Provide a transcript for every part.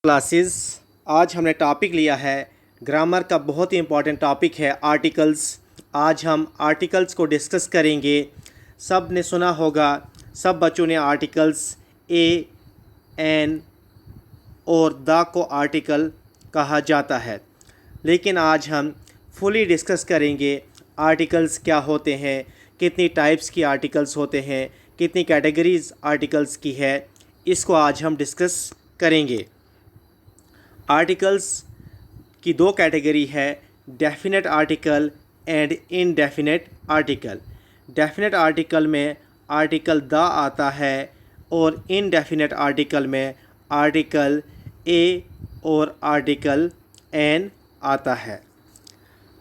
Classes. आज हमने topic लिया है ग्रामर का बहुत ही इम्पॉर्टेंट टॉपिक है आर्टिकल्स। आज हम आर्टिकल्स को डिस्कस करेंगे। सब ने सुना होगा, सब बच्चों ने आर्टिकल्स ए, एन और द को आर्टिकल कहा जाता है, लेकिन आज हम फुली डिस्कस करेंगे आर्टिकल्स क्या होते हैं, कितनी टाइप्स की आर्टिकल्स होते हैं, कितनी कैटेगरीज आर्टिकल्स की है, इसको आज हम डिस्कस करेंगे। आर्टिकल्स की दो कैटेगरी है, definite article and indefinite article. Definite article में आर्टिकल द आता है और इनडेफिनेट आर्टिकल में आर्टिकल ए और आर्टिकल एन आता है।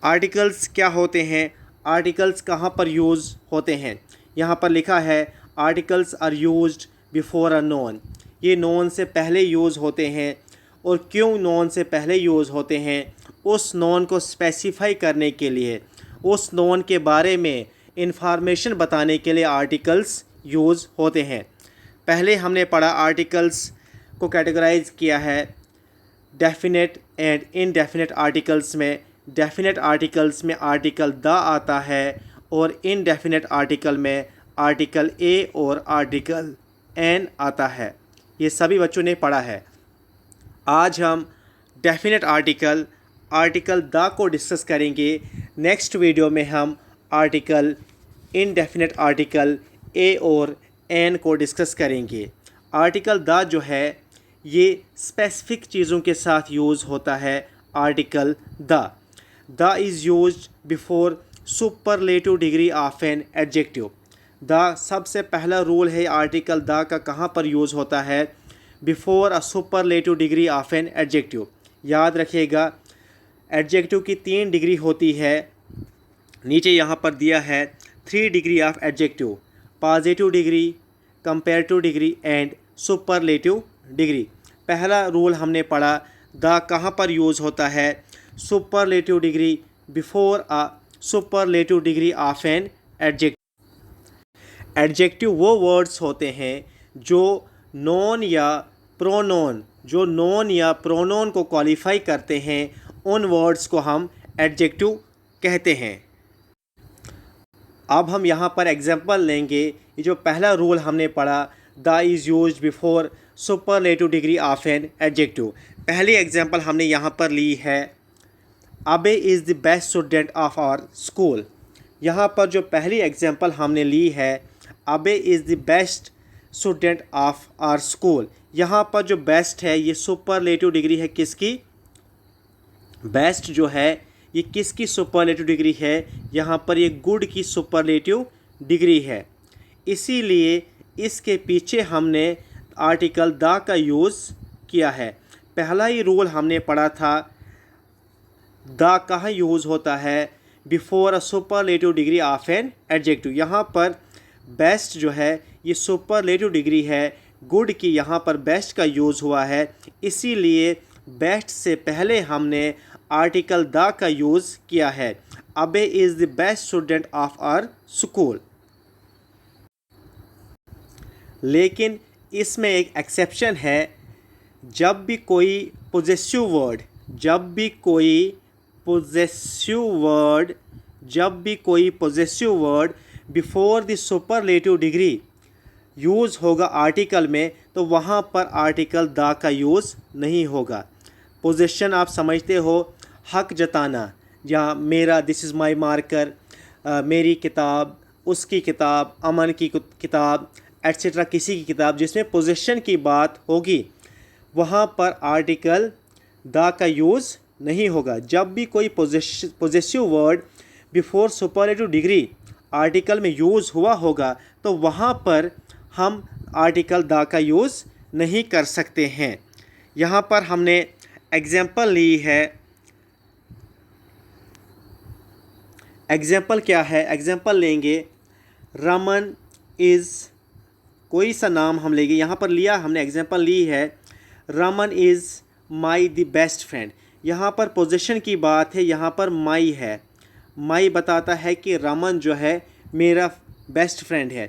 आर्टिकल्स क्या होते हैं, आर्टिकल्स कहाँ पर यूज़ होते हैं? यहाँ पर लिखा है articles are used before a noun. ये नोन से पहले यूज़ होते हैं। और क्यों नोन से पहले यूज़ होते हैं? उस नोन को स्पेसिफाई करने के लिए, उस नोन के बारे में इंफॉर्मेशन बताने के लिए आर्टिकल्स यूज़ होते हैं। पहले हमने पढ़ा आर्टिकल्स को कैटेगराइज किया है डेफिनेट एंड इनडेफिनेट आर्टिकल्स में। डेफिनेट आर्टिकल्स में आर्टिकल द आता है और इनडेफिनेट आर्टिकल में आर्टिकल ए और आर्टिकल एन आता है। ये सभी बच्चों ने पढ़ा है। आज हम डेफिनेट आर्टिकल द को डिस्कस करेंगे। नेक्स्ट वीडियो में हम आर्टिकल इनडेफिनेट आर्टिकल ए और एन को डिस्कस करेंगे। आर्टिकल द जो है ये स्पेसिफिक चीज़ों के साथ यूज़ होता है। Article the is used before superlative degree of an adjective. The सबसे पहला रूल है आर्टिकल द का कहाँ पर यूज़ होता है? Before a superlative degree of an adjective. याद रखिएगा, एडजेक्टिव की 3 डिग्री होती है। नीचे यहाँ पर दिया है 3 degree of adjective: positive degree, comparative degree and superlative degree. पहला रूल हमने पढ़ा, द कहाँ पर यूज़ होता है? Superlative degree, before a superlative degree of an adjective. Adjective वो वर्ड्स होते हैं जो नॉन या प्रोनोन को क्वालिफाई करते हैं। उन वर्ड्स को हम एडजेक्टिव कहते हैं। अब हम यहाँ पर एग्जांपल लेंगे। ये जो पहला रूल हमने पढ़ा, the is used before superlative degree of an adjective. पहली एग्जांपल हमने यहाँ पर ली है, Abe is the best student of our school. यहाँ पर जो पहली एग्जांपल हमने ली है, Abe is the best student of our school. यहाँ पर जो बेस्ट है ये सुपरलेटिव डिग्री है। किसकी? बेस्ट जो है ये किसकी सुपरलेटिव डिग्री है? यहाँ पर ये गुड की सुपरलेटिव डिग्री है। इसीलिए इसके पीछे हमने आर्टिकल द का यूज़ किया है। पहला ही रूल हमने पढ़ा था, द कहाँ यूज़ होता है? Before a superlative degree of an adjective. यहाँ पर बेस्ट जो है ये सुपरलेटिव डिग्री है, गुड की यहाँ पर बेस्ट का यूज़ हुआ है। इसीलिए बेस्ट से पहले हमने आर्टिकल द का यूज़ किया है। Abe is the best student of our school. लेकिन इसमें एक एक्सेप्शन है। जब भी कोई possessive word before the superlative degree use होगा आर्टिकल में, तो वहाँ पर आर्टिकल द का यूज़ नहीं होगा। पोजेशन आप समझते हो, हक जताना, या मेरा, दिस इज़ माई मार्कर, मेरी किताब, उसकी किताब, अमन की किताब, एट्सेट्रा, किसी की किताब, जिसमें पोजेशन की बात होगी वहाँ पर आर्टिकल द का यूज़ नहीं होगा। जब भी कोई possessive word before superlative degree article में यूज़ हुआ होगा तो वहाँ पर हम आर्टिकल द का यूज़ नहीं कर सकते हैं। यहाँ पर हमने एग्जाम्पल ली है। एग्जाम्पल क्या है? एग्जाम्पल लेंगे, रमन इज़, कोई सा नाम हम लेंगे। यहाँ पर लिया हमने, एग्जाम्पल ली है, Raman is my the best friend. यहाँ पर पोजीशन की बात है, यहाँ पर माई है। माई बताता है कि रमन जो है मेरा बेस्ट फ्रेंड है,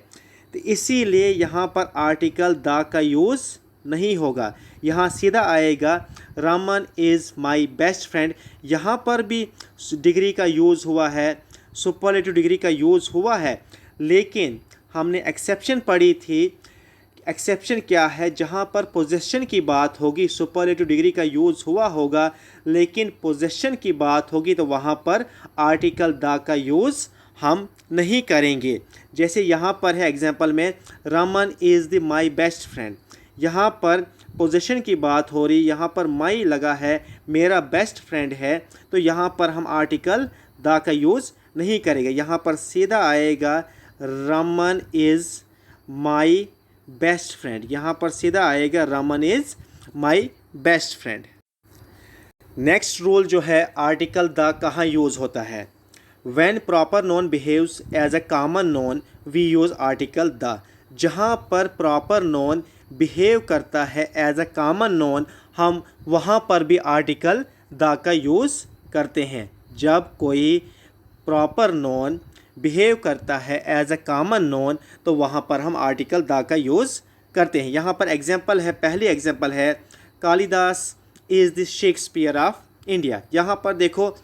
तो इसीलिए यहाँ पर आर्टिकल द का यूज़ नहीं होगा। यहाँ सीधा आएगा Raman is my best friend. यहाँ पर भी डिग्री का यूज़ हुआ है, सुपरलेटिव डिग्री का यूज़ हुआ है, लेकिन हमने एक्सेप्शन पढ़ी थी। एक्सेप्शन क्या है? जहाँ पर पोजेशन की बात होगी सुपरलेटिव डिग्री का यूज़ हुआ होगा, लेकिन पोजेशन की बात होगी तो वहाँ पर आर्टिकल द का यूज़ हम नहीं करेंगे। जैसे यहाँ पर है एग्जाम्पल में, Raman is the my best friend. यहाँ पर पोजेशन की बात हो रही, यहाँ पर माई लगा है, मेरा बेस्ट फ्रेंड है, तो यहाँ पर हम आर्टिकल द का यूज़ नहीं करेंगे। यहाँ पर सीधा आएगा Raman is my best friend. यहाँ पर सीधा आएगा Raman is my best friend. Next rule जो है, आर्टिकल द कहाँ यूज़ होता है? When proper noun behaves as a common noun, we use article the। जहाँ पर प्रॉपर नॉन बिहेव करता है एज अ कॉमन नॉन, हम वहाँ पर भी आर्टिकल द का यूज़ करते हैं। जब कोई प्रॉपर नॉन बिहेव करता है एज अ कॉमन नॉन, तो वहाँ पर हम आर्टिकल द का यूज़ करते हैं। यहाँ पर एग्जाम्पल है, पहली एग्जाम्पल है, Kalidas is the Shakespeare of India. यहाँ पर देखो,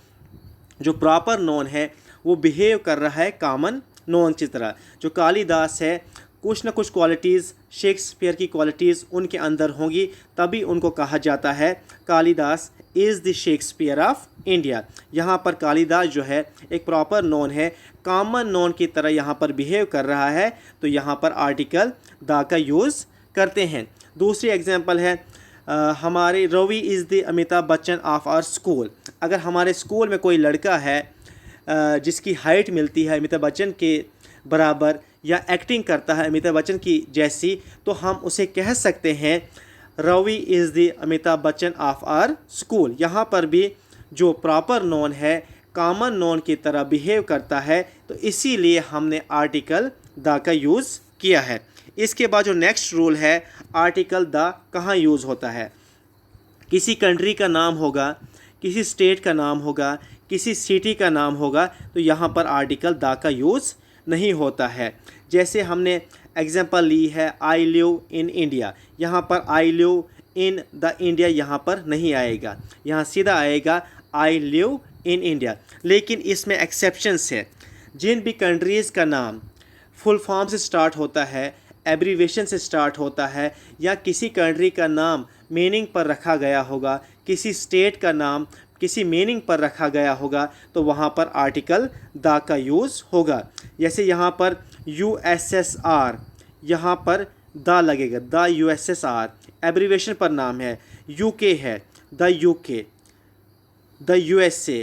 जो प्रॉपर नॉन है वो बिहेव कर रहा है कॉमन नॉन की तरह। जो कालिदास है, कुछ ना कुछ क्वालिटीज़, शेक्सपियर की क्वालिटीज़ उनके अंदर होंगी, तभी उनको कहा जाता है Kalidas is the Shakespeare of India. यहाँ पर कालिदास जो है एक प्रॉपर नॉन है, कॉमन नॉन की तरह यहाँ पर बिहेव कर रहा है, तो यहाँ पर आर्टिकल द का यूज़ करते हैं। दूसरी एग्जाम्पल है, हमारे Ravi is the Amitabh Bachchan of our school. अगर हमारे स्कूल में कोई लड़का है जिसकी हाइट मिलती है अमिताभ बच्चन के बराबर, या एक्टिंग करता है अमिताभ बच्चन की जैसी, तो हम उसे कह सकते हैं Ravi is the Amitabh Bachchan of our school. यहाँ पर भी जो प्रॉपर नॉन है कॉमन नॉन की तरह बिहेव करता है, तो इसीलिए हमने आर्टिकल द का यूज़ किया है। इसके बाद जो नेक्स्ट रूल है, आर्टिकल द कहाँ यूज़ होता है? किसी कंट्री का नाम होगा, किसी स्टेट का नाम होगा, किसी सिटी का नाम होगा, तो यहाँ पर आर्टिकल द का यूज़ नहीं होता है। जैसे हमने एग्जांपल ली है, आई लिव इन इंडिया। यहाँ पर I live in the India यहाँ पर नहीं आएगा, यहाँ सीधा आएगा आई लिव इन इंडिया। लेकिन इसमें एक्सेप्शंस है। जिन भी कंट्रीज़ का नाम फुल फॉर्म से स्टार्ट होता है, एब्रीवेशन से स्टार्ट होता है, या किसी कंट्री का नाम मीनिंग पर रखा गया होगा, किसी स्टेट का नाम किसी मीनिंग पर रखा गया होगा, तो वहाँ पर आर्टिकल द का यूज़ होगा। जैसे यहाँ पर USSR, यहाँ पर द लगेगा, द USSR। एब्रीवेशन पर नाम है, UK है, the UK, the USA,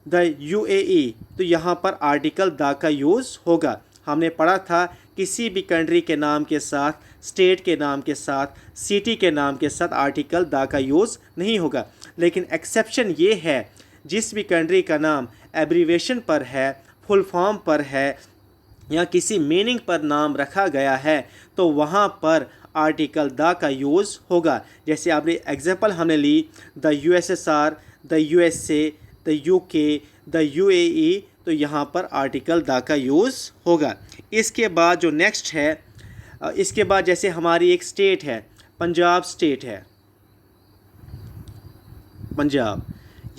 the UAE, तो यहाँ पर आर्टिकल द का यूज़ होगा। हमने पढ़ा था किसी भी कंट्री के नाम के साथ, स्टेट के नाम के साथ, सिटी के नाम के साथ आर्टिकल द का यूज़ नहीं होगा। लेकिन एक्सेप्शन ये है, जिस भी कंट्री का नाम एब्रीवेशन पर है, फुल फॉर्म पर है, या किसी मीनिंग पर नाम रखा गया है, तो वहाँ पर आर्टिकल द का यूज़ होगा। जैसे आपने एग्जांपल हमने ली, the USSR, the USA, the UK, the UAE, तो यहाँ पर आर्टिकल द का यूज़ होगा। इसके बाद जो नेक्स्ट है, इसके बाद जैसे हमारी एक स्टेट है, पंजाब स्टेट है, पंजाब,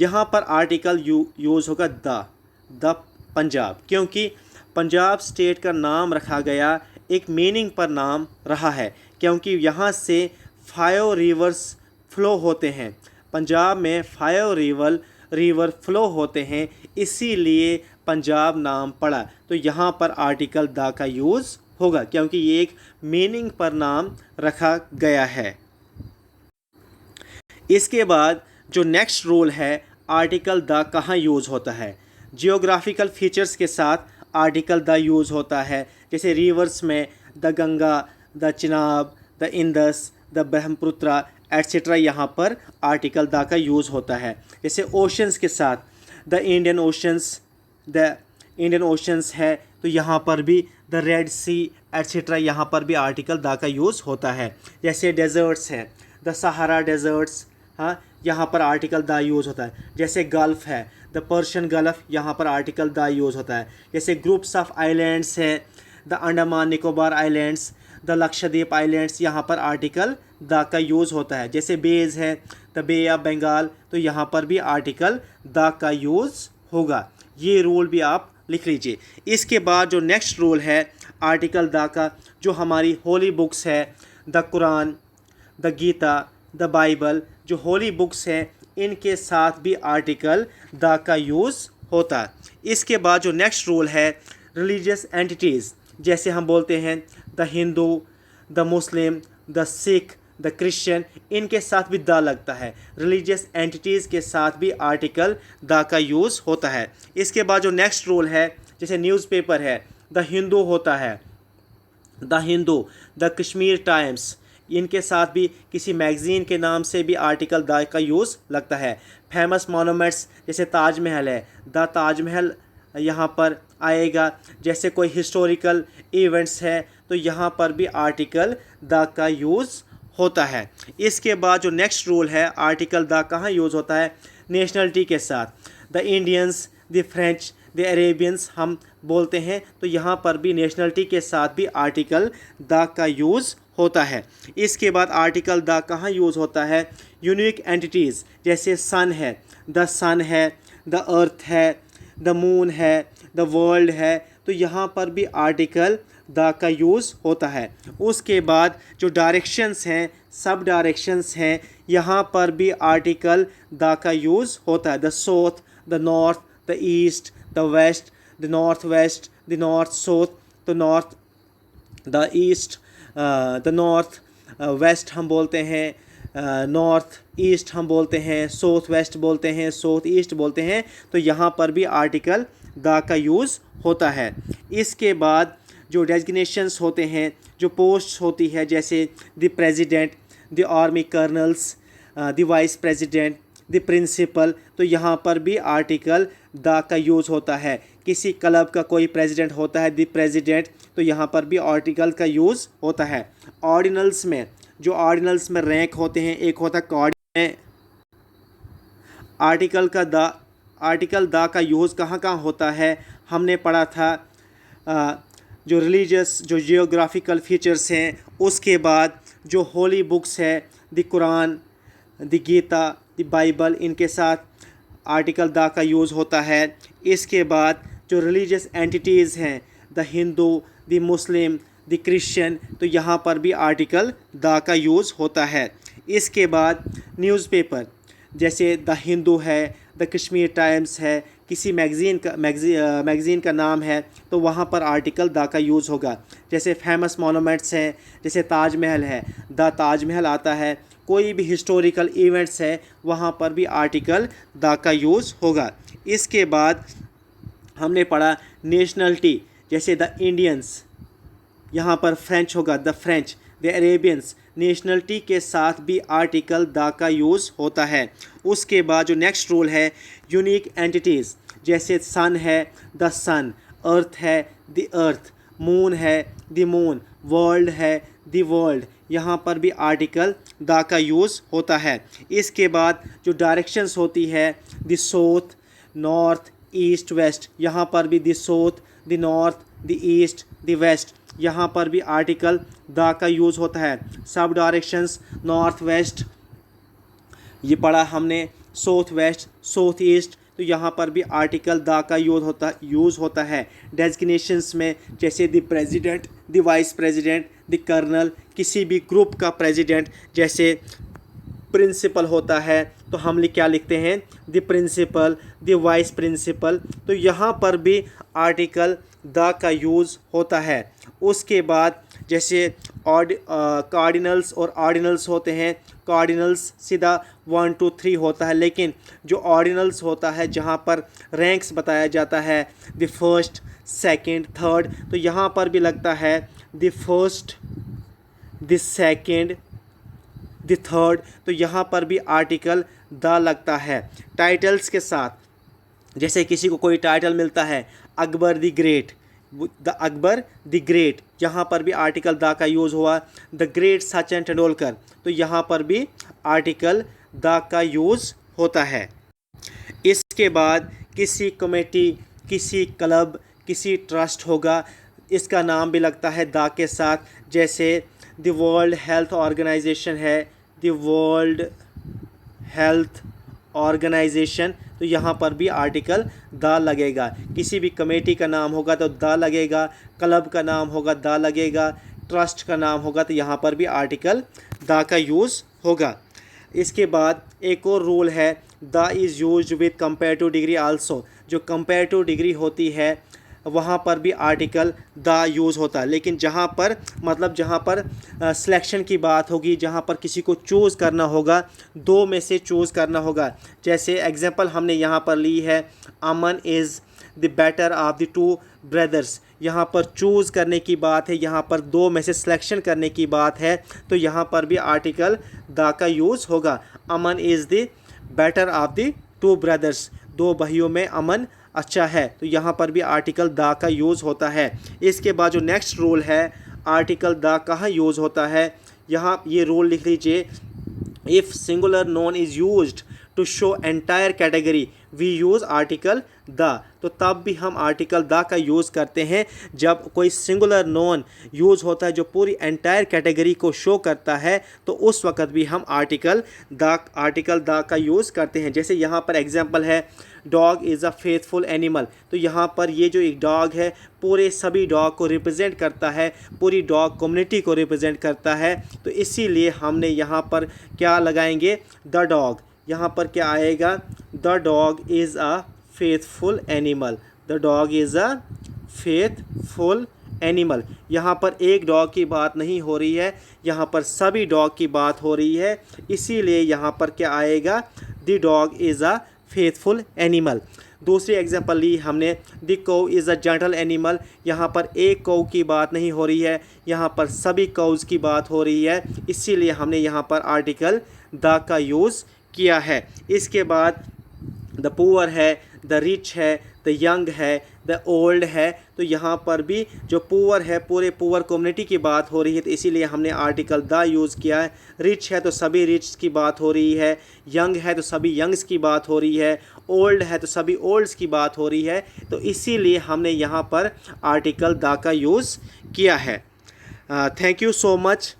यहाँ पर आर्टिकल यूज़ होगा द पंजाब, क्योंकि पंजाब स्टेट का नाम रखा गया एक मीनिंग पर नाम रहा है, क्योंकि यहाँ से 5 रिवर्स फ्लो होते हैं। पंजाब में 5 रिवर फ्लो होते हैं, इसीलिए पंजाब नाम पड़ा। तो यहाँ पर आर्टिकल द का यूज़ होगा, क्योंकि ये एक मीनिंग पर नाम रखा गया है। इसके बाद जो नेक्स्ट रूल है, आर्टिकल द कहाँ यूज़ होता है? जियोग्राफिकल फीचर्स के साथ आर्टिकल द यूज़ होता है। जैसे रिवर्स में the Ganga, the Chenab, the Indus, the Brahmaputra etcetera, यहाँ पर आर्टिकल द का यूज़ होता है। जैसे ओशंस के साथ द इंडियन ओशंस है, तो यहाँ पर भी द रेड सी एट्सेट्रा, यहाँ पर भी आर्टिकल द का यूज़ होता है। जैसे डेजर्ट्स हैं, द सहारा डेजर्ट्स, हाँ, यहाँ पर आर्टिकल द यूज़ होता है। जैसे गल्फ़ है, द पर्शियन गल्फ़, यहाँ पर आर्टिकल द यूज़ होता है। जैसे ग्रुप्स ऑफ आइलैंड्स हैं, the Andaman Nicobar islands, the Lakshadweep islands, यहाँ पर आर्टिकल द का यूज़ होता है। जैसे बेज है, द बे ऑफ बंगाल, तो यहाँ पर भी आर्टिकल द का यूज़ होगा। ये रूल भी आप लिख लीजिए। इसके बाद जो नेक्स्ट रूल है आर्टिकल द का, जो हमारी होली बुक्स है, the Quran, the Gita, the Bible, जो होली बुक्स हैं इनके साथ भी आर्टिकल द का यूज़ होता है। इसके बाद जो नेक्स्ट रूल है रिलीजियस एंटिटीज़, जैसे हम बोलते हैं the Hindu, the Muslim, the Sikh, the Christian, इनके साथ भी द लगता है। रिलीजियस एंटिटीज़ के साथ भी आर्टिकल द का यूज़ होता है। इसके बाद जो नेक्स्ट रूल है, जैसे न्यूज़पेपर है, द हिंदू होता है, the Hindu, the Kashmir times, इनके साथ भी किसी मैगज़ीन के नाम से भी आर्टिकल द का यूज़ लगता है। फेमस मोनूमेंट्स जैसे ताजमहल है, द ताजमहल यहाँ पर आएगा। जैसे कोई हिस्टोरिकल इवेंट्स है तो यहाँ पर भी आर्टिकल द का यूज़ होता है। इसके बाद जो नेक्स्ट रूल है आर्टिकल द कहाँ यूज़ होता है, नेशनलिटी के साथ। The Indians, the French, the Arabians हम बोलते हैं तो यहाँ पर भी नेशनलिटी के साथ भी आर्टिकल द का यूज़ होता है। इसके बाद आर्टिकल द कहाँ यूज़ होता है, यूनिक एंटिटीज़, जैसे सन है, द सन है, द अर्थ है, द मून है, द वर्ल्ड है, तो यहाँ पर भी आर्टिकल द का यूज़ होता है। उसके बाद जो डायरेक्शंस हैं, सब डायरेक्शंस हैं, यहाँ पर भी आर्टिकल द का यूज़ होता है। The south, the north, the east, the west, the north west, the north south, the north, the east, the north west हम बोलते हैं, नॉर्थ ईस्ट हम बोलते हैं, साउथ वेस्ट बोलते हैं, साउथ ईस्ट बोलते हैं, तो यहाँ पर भी आर्टिकल द का यूज़ होता है। इसके बाद जो डेजिग्नेशंस होते हैं, जो पोस्ट होती है, जैसे the president, the army colonels, the vice president, the principal, तो यहाँ पर भी आर्टिकल द का यूज़ होता है। किसी क्लब का कोई प्रेसिडेंट होता है, द प्रेसिडेंट, तो यहाँ पर भी आर्टिकल का यूज़ होता है। ऑर्डिनल्स में, जो ऑर्डिनल्स में रैंक होते हैं, एक होता है कॉर्डिनल, आर्टिकल द का यूज़ कहाँ कहाँ होता है हमने पढ़ा था। जो रिलीजियस, जो जियोग्राफिकल फीचर्स हैं, उसके बाद जो होली बुक्स है, the Quran, the Gita, the Bible, इनके साथ आर्टिकल द का यूज़ होता है। इसके बाद जो रिलीजियस एंटिटीज़ हैं, the Hindu, the Muslim, the Christian, तो यहाँ पर भी आर्टिकल द का यूज़ होता है। इसके बाद न्यूज़पेपर, जैसे द हिंदू है, द कश्मीर टाइम्स है, किसी मैगज़ीन का नाम है तो वहाँ पर आर्टिकल द का यूज़ होगा। जैसे फेमस मोनूमेंट्स हैं, जैसे ताजमहल है, द ताजमहल आता है। कोई भी हिस्टोरिकल इवेंट्स है वहाँ पर भी आर्टिकल द का यूज़ होगा। इसके बाद हमने पढ़ा नेशनलिटी, जैसे द इंडियंस, यहाँ पर फ्रेंच होगा, the French, the Arabians, nationality के साथ भी आर्टिकल द का यूज़ होता है। उसके बाद जो नेक्स्ट रूल है यूनिक एंटिटीज़, जैसे सन है, द सन, अर्थ है, द अर्थ, मून है, द मून, वर्ल्ड है, द वर्ल्ड, यहाँ पर भी आर्टिकल द का यूज़ होता है। इसके बाद जो डायरेक्शंस होती है, the south, north, east, west, यहाँ पर भी the south, the north, the east, the west, यहाँ पर भी आर्टिकल द का यूज़ होता है। सब डायरेक्शंस, नॉर्थ वेस्ट ये पढ़ा हमने, साउथ वेस्ट, साउथ ईस्ट, तो यहाँ पर भी आर्टिकल द का यूज़ होता है। डेजिग्नेशंस में, जैसे the president, the vice president, the colonel, किसी भी ग्रुप का प्रेसिडेंट, जैसे प्रिंसिपल होता है तो हम क्या लिखते हैं, the principal, the vice principal, तो यहाँ पर भी आर्टिकल द का यूज़ होता है। उसके बाद जैसे कार्डिनल्स और ऑर्डिनल्स होते हैं, कार्डिनल्स सीधा 1 2 3 होता है, लेकिन जो ऑर्डिनल्स होता है जहाँ पर रैंक्स बताया जाता है, द फर्स्ट, सेकंड, थर्ड, तो यहाँ पर भी लगता है the first, the second, the third, तो यहाँ पर भी आर्टिकल द लगता है। टाइटल्स के साथ, जैसे किसी को कोई टाइटल मिलता है, Akbar the great, the Akbar the great, यहाँ पर भी आर्टिकल द का यूज़ हुआ। द ग्रेट सचिन तेंदुलकर, तो यहाँ पर भी आर्टिकल द का यूज़ होता है। इसके बाद किसी कमेटी, किसी क्लब, किसी ट्रस्ट होगा, इसका नाम भी लगता है द के साथ। जैसे द वर्ल्ड हेल्थ ऑर्गेनाइजेशन है, द वर्ल्ड हेल्थ ऑर्गेनाइजेशन, तो यहाँ पर भी आर्टिकल द लगेगा। किसी भी कमेटी का नाम होगा तो द लगेगा, क्लब का नाम होगा द लगेगा, ट्रस्ट का नाम होगा तो यहाँ पर भी आर्टिकल द का यूज़ होगा। इसके बाद एक और रूल है, the is used with comparative degree also. जो कंपेरेटिव डिग्री होती है वहाँ पर भी आर्टिकल द यूज़ होता है, लेकिन जहाँ पर मतलब जहाँ पर सिलेक्शन की बात होगी, जहाँ पर किसी को चूज़ करना होगा, दो में से चूज़ करना होगा। जैसे एग्जांपल हमने यहाँ पर ली है, Aman is the better of the two brothers. यहाँ पर चूज़ करने की बात है, यहाँ पर दो में से सिलेक्शन करने की बात है, तो यहाँ पर भी आर्टिकल द का यूज़ होगा। Aman is the better of the two brothers, दो भाइयों में अमन अच्छा है, तो यहाँ पर भी आर्टिकल द का यूज़ होता है। इसके बाद जो नेक्स्ट रूल है, आर्टिकल द कहाँ यूज़ होता है, यहाँ ये रूल लिख लीजिए, if singular noun is used to show entire category we use article the. तो तब भी हम आर्टिकल द का यूज़ करते हैं जब कोई सिंगुलर नोन यूज़ होता है जो पूरी एंटायर कैटेगरी को शो करता है, तो उस वक़्त भी हम आर्टिकल द का यूज़ करते हैं। जैसे यहाँ पर एग्जांपल है, dog is a faithful animal. तो यहाँ पर ये जो एक डॉग है पूरे सभी डॉग को रिप्रेजेंट करता है, पूरी डॉग कम्युनिटी को रिप्रेजेंट करता है, तो इसीलिए हमने यहाँ पर क्या लगाएंगे, द डॉग। यहाँ पर क्या आएगा, the dog is a faithful animal, the dog is a faithful animal. यहाँ पर एक डॉग की बात नहीं हो रही है, यहाँ पर सभी डॉग की बात हो रही है, इसीलिए यहाँ पर क्या आएगा, the dog is a faithful animal. दूसरी एग्जांपल ली हमने, द कौ इज़ अ जेंटल एनिमल। यहाँ पर एक कौ की बात नहीं हो रही है, यहाँ पर सभी कौज की बात हो रही है, इसीलिए हमने यहाँ पर आर्टिकल द का यूज़ किया है। इसके बाद द पुअर है, द रिच है, द यंग है, द ओल्ड है, तो यहाँ पर भी जो पुअर है पूरे पुअर कम्युनिटी की बात हो रही है, तो इसीलिए हमने आर्टिकल द यूज़ किया है। रिच है तो सभी रिच की बात हो रही है, यंग है तो सभी यंग्स की बात हो रही है, ओल्ड है तो सभी ओल्ड्स की बात हो रही है, तो इसीलिए हमने यहाँ पर आर्टिकल द का यूज़ किया है। Thank you so much.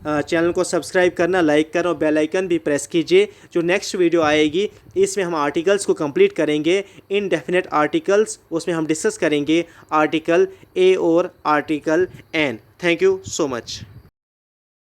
Channel को सब्सक्राइब करना, लाइक करना और बेल आइकन भी प्रेस कीजिए। जो नेक्स्ट वीडियो आएगी इसमें हम आर्टिकल्स को कंप्लीट करेंगे, इनडेफिनेट आर्टिकल्स, उसमें हम डिस्कस करेंगे आर्टिकल ए और article an. Thank you so much.